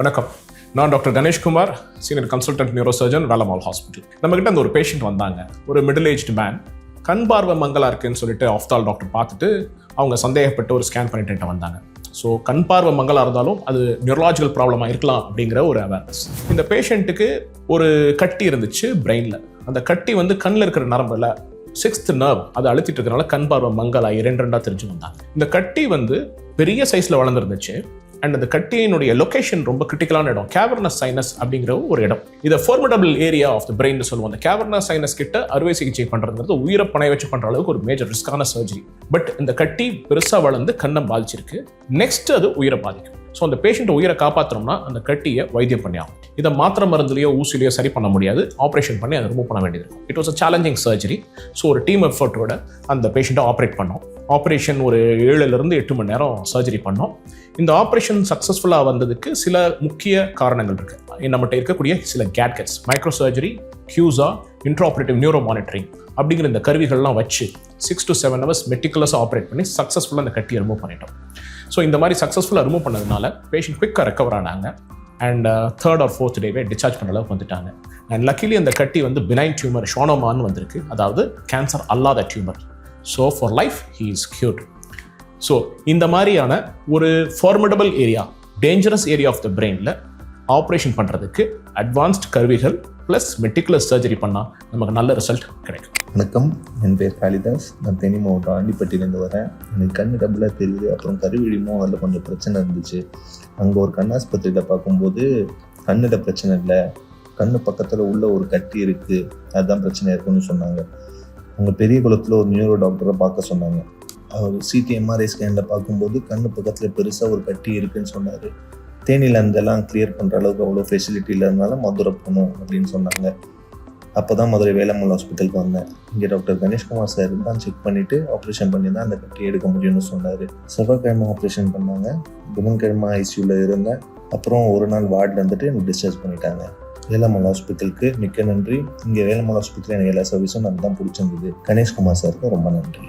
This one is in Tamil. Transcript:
வணக்கம். நான் doctor Ganeshkumar, senior consultant neurosurgeon, Velammal hospital. நம்மகிட்ட அந்த ஒரு பேஷண்ட் வந்தாங்க, ஒரு மிடில் ஏஜ்டு மேன். கண் பார்வை மங்கலா இருக்குன்னு சொல்லிட்டு ஆஃப்தால் டாக்டர் பார்த்துட்டு அவங்க சந்தேகப்பட்டு ஒரு ஸ்கேன் பண்ணிட்டு வந்தாங்க. ஸோ கண் பார்வை மங்கலா இருந்தாலும் அது நியூரலாஜிக்கல் ப்ராப்ளமாக இருக்கலாம் அப்படிங்கிற ஒரு அவேர்னஸ். இந்த பேஷண்ட்டுக்கு ஒரு கட்டி இருந்துச்சு பிரெயினில். அந்த கட்டி கண்ணில் இருக்கிற நரம்பில் 6th நர்வ் அதை அழுத்திட்டு இருக்கிறனால கண் பார்வை மங்கலாகி ரெண்டாக தெரிஞ்சு வந்தாங்க. இந்த கட்டி பெரிய சைஸில் வளர்ந்துருந்துச்சு. அண்ட் அந்த கட்டியினுடைய லொகேஷன் ரொம்ப கிரிட்டிக்கலான இடம், கேவர்னஸ் சைனஸ் அப்படிங்கிற ஒரு இடம். இதை formidable area of the brain சொல்லுவோம். அந்த கேவர்னஸ் சைனஸ் கிட்ட அறுவை சிகிச்சை பண்றதுங்கிறது உயிரை பணைய வச்சு பண்ற அளவுக்கு ஒரு மேஜர் ரிஸ்கான சர்ஜரி. பட் இந்த கட்டி பெருசா வளர்ந்து கண்ணை பாதிச்சிருக்கு. நெக்ஸ்ட் அது உயிரை பாதிக்கும். ஸோ அந்த பேஷண்ட் உயிரை காப்பாற்றணும்னா அந்த கட்டியை வைத்தியம் பண்ணி ஆகும். இதை மாத்திரை மருந்துலையோ ஊசிலையோ சரி பண்ண முடியாது. ஆப்ரேஷன் பண்ணி அதை ரிமூவ் பண்ண வேண்டியது இருக்கும். It was a challenging surgery. So ஒரு டீம் எஃபர்ட்டோட அந்த பேஷண்ட்டை ஆப்ரேட் பண்ணோம். ஆப்ரேஷன் ஒரு 7-8 மணி நேரம் சர்ஜரி பண்ணோம். இந்த ஆப்ரேஷன் சக்ஸஸ்ஃபுல்லாக வந்ததுக்கு சில முக்கிய காரணங்கள் இருக்கு. நம்மகிட்ட இருக்கக்கூடிய சில gadgets, micro surgery, CUSA, intraoperative neuro monitoring அப்படிங்கிற இந்த கருவிகள்லாம் வச்சு 6 to 7 hours மெட்டிகுலஸாக ஆப்ரேட் பண்ணி சக்ஸஸ்ஃபுல்லாக அந்த கட்டியை ரிமூவ் பண்ணிட்டோம். ஸோ இந்த மாதிரி சக்ஸஸ்ஃபுல்லாக ரிமூவ் பண்ணதுனால பேஷண்ட் குவிக்காக ரெக்கவர் ஆனாங்க. அண்ட் 3rd or 4th டேவே டிஸ்சார்ஜ் பண்ண அளவுக்கு வந்துட்டாங்க. அண்ட் லக்கிலி அந்த கட்டி பினைன் டியூமர் ஷானோமான்னு வந்திருக்கு, அதாவது கேன்சர் அல்லாத tumour. So for life he is cured. ஸோ இந்த மாதிரியான ஒரு formidable area, dangerous area of the பிரெயினில் ஆப்ரேஷன் பண்ணுறதுக்கு அட்வான்ஸ்ட் கருவிகள் ப்ளஸ் மெட்டிகுலஸ் சர்ஜரி பண்ணால் நமக்கு நல்ல ரிசல்ட் கிடைக்கும். வணக்கம், என் பேர் காளிதாஸ். நான் தேனி மாவட்டம் ஆண்டிப்பட்டியிலேருந்து வரேன். எனக்கு கண் டபுளாக தெரியுது. அப்புறம் கருவிழிமோ அதில் கொஞ்சம் பிரச்சனை இருந்துச்சு. அங்கே ஒரு கண் ஆஸ்பத்திரியில் பார்க்கும்போது கண்ணில் பிரச்சனை இல்லை, கண்ணு பக்கத்தில் உள்ள ஒரு கட்டி இருக்குது, அதுதான் பிரச்சனை இருக்குன்னு சொன்னாங்க. அங்கே பெரிய குளத்தில் ஒரு நியூரோ டாக்டரை பார்க்க சொன்னாங்க. அவர் சிடி எம்ஆர்ஐ ஸ்கேனில் பார்க்கும்போது கண்ணு பக்கத்தில் பெருசாக ஒரு கட்டி இருக்குன்னு சொன்னார். தேனியில் அந்தெல்லாம் கிளியர் பண்ணுற அளவுக்கு அவ்வளோ ஃபெசிலிட்டி இல்லாதனால மதுரை போகணும் அப்படின்னு சொன்னாங்க. அப்போ தான் மதுரை வேலம்மாள் ஹாஸ்பிட்டலுக்கு வந்தேன். இங்கே டாக்டர் கணேஷ்குமார் சார் தான் செக் பண்ணிவிட்டு ஆப்ரேஷன் பண்ணி தான் அந்த கட்டி எடுக்க முடியும்னு சொன்னார். செவ்வாய்க்கிழமை ஆப்ரேஷன் பண்ணாங்க. புதன்கிழமை ஐசியூவில் இருந்தேன். அப்புறம் ஒரு நாள் வார்டில் வந்துட்டு எனக்கு டிஸ்சார்ஜ் பண்ணிட்டாங்க. வேலம்மாள் ஹாஸ்பிட்டலுக்கு மிக்க நன்றி. இங்கே வேலம்மாள் ஹாஸ்பிட்டலில் எனக்கு எல்லா சர்வீஸும் எனக்கு தான் பிடிச்சிருந்தது. கணேஷ்குமார் சாருக்கு ரொம்ப நன்றி.